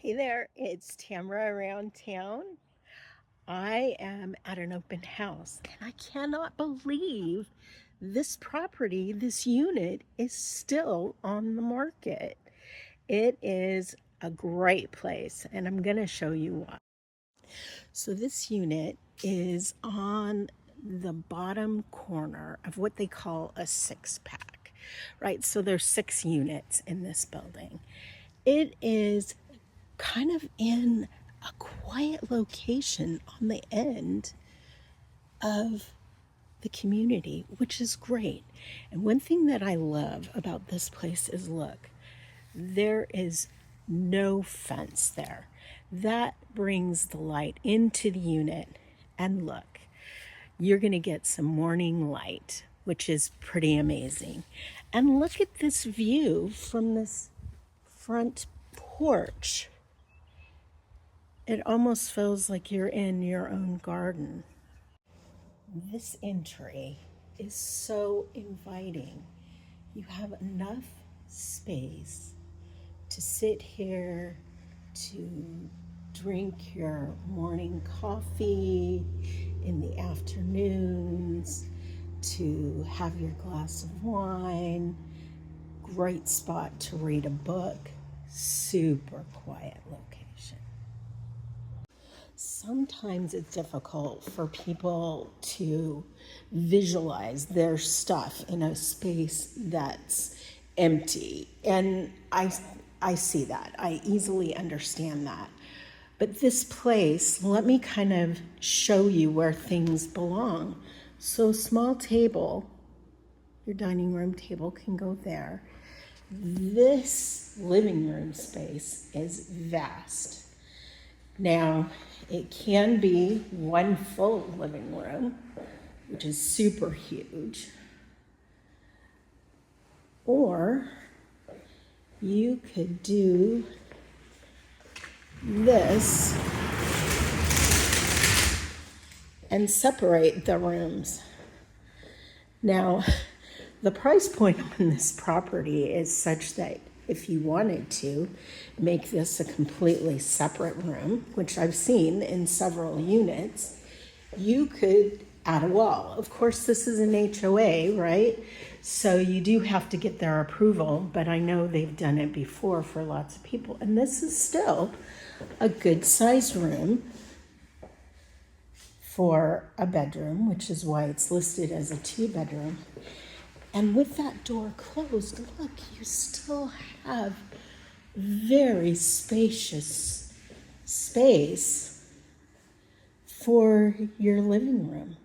Hey there, it's Tamra around town. I am at an open house and I cannot believe this property, this unit is still on the market. It is a great place and I'm going to show you why. So this unit is on the bottom corner of what they call a six pack, right? So there's 6 units in this building. It is kind of in a quiet location on the end of the community, which is great. And one thing that I love about this place is look, there is no fence there. That brings the light into the unit. And look, you're going to get some morning light, which is pretty amazing. And look at this view from this front porch. It almost feels like you're in your own garden. This entry is so inviting. You have enough space to sit here, to drink your morning coffee in the afternoons, to have your glass of wine. Great spot to read a book. Super quiet location. Sometimes it's difficult for people to visualize their stuff in a space that's empty. And I see that. I easily understand that. But this place, let me kind of show you where things belong. So small table, your dining room table can go there. This living room space is vast. Now, it can be one full living room, which is super huge. Or you could do this and separate the rooms. Now, the price point on this property is such that if you wanted to make this a completely separate room, which I've seen in several units, you could add a wall. Of course, this is an HOA, right? So you do have to get their approval, but I know they've done it before for lots of people. And this is still a good sized room for a bedroom, which is why it's listed as a 2-bedroom. And with that door closed, look, you still have very spacious space for your living room.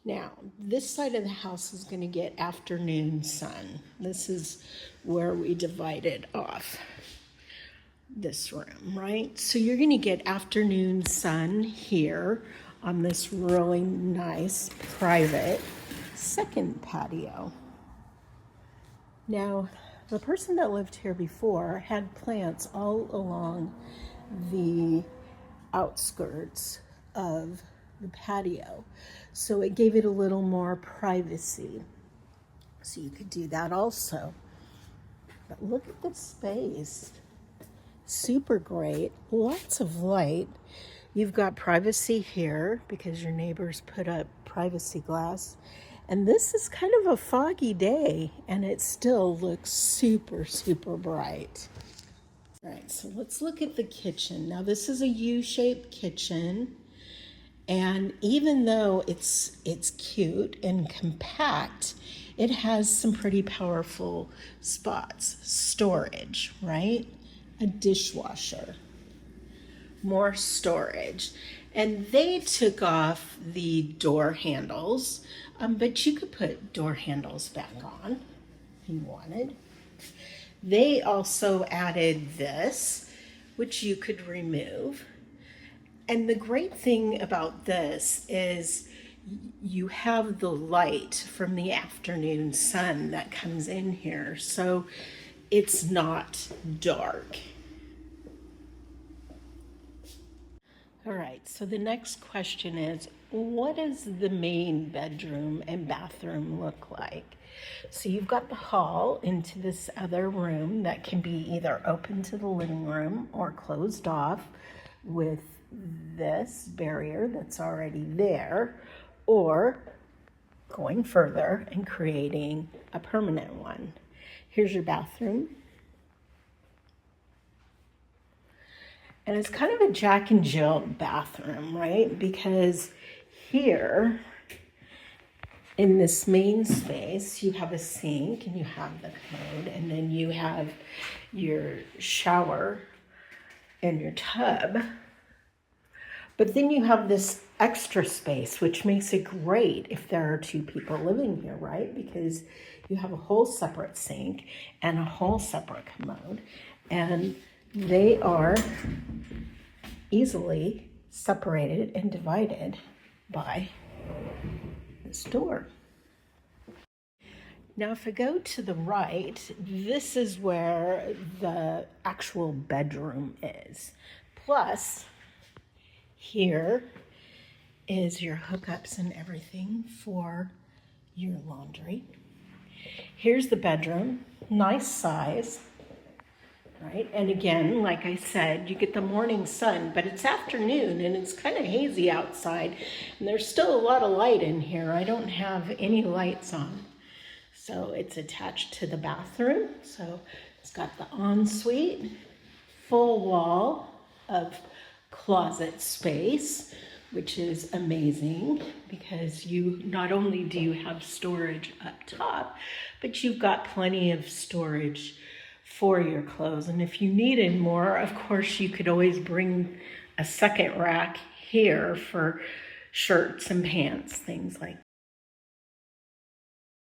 Now, this side of the house is going to get afternoon sun. This is where we divided off this room, right? So you're going to get afternoon sun here on this really nice private second patio. Now, the person that lived here before had plants all along the outskirts of the patio, so it gave it a little more privacy. So you could do that also. But look at the space. Super great, lots of light. You've got privacy here because your neighbors put up privacy glass. And this is kind of a foggy day and it still looks super, super bright. All right, so let's look at the kitchen. Now this is a U-shaped kitchen. And even though it's cute and compact, it has some pretty powerful spots. Storage, right? A dishwasher, more storage. And they took off the door handles, but you could put door handles back on if you wanted. They also added this, which you could remove. And the great thing about this is you have the light from the afternoon sun that comes in here, so it's not dark. All right, so the next question is, what does the main bedroom and bathroom look like? So you've got the hall into this other room that can be either open to the living room or closed off with this barrier that's already there, or going further and creating a permanent one. Here's your bathroom. And it's kind of a Jack and Jill bathroom, right? Because here in this main space, you have a sink and you have the commode, and then you have your shower and your tub. But then you have this extra space, which makes it great if there are two people living here, right? Because you have a whole separate sink and a whole separate commode, and they are easily separated and divided by this door. Now, if I go to the right, this is where the actual bedroom is. Plus, here is your hookups and everything for your laundry. Here's the bedroom, nice size, right? And again, like I said, you get the morning sun, but it's afternoon and it's kind of hazy outside, and there's still a lot of light in here. I don't have any lights on. So it's attached to the bathroom. So it's got the ensuite, full wall of closet space, which is amazing because you not only do you have storage up top, but you've got plenty of storage for your clothes. And if you needed more, of course, you could always bring a second rack here for shirts and pants, things like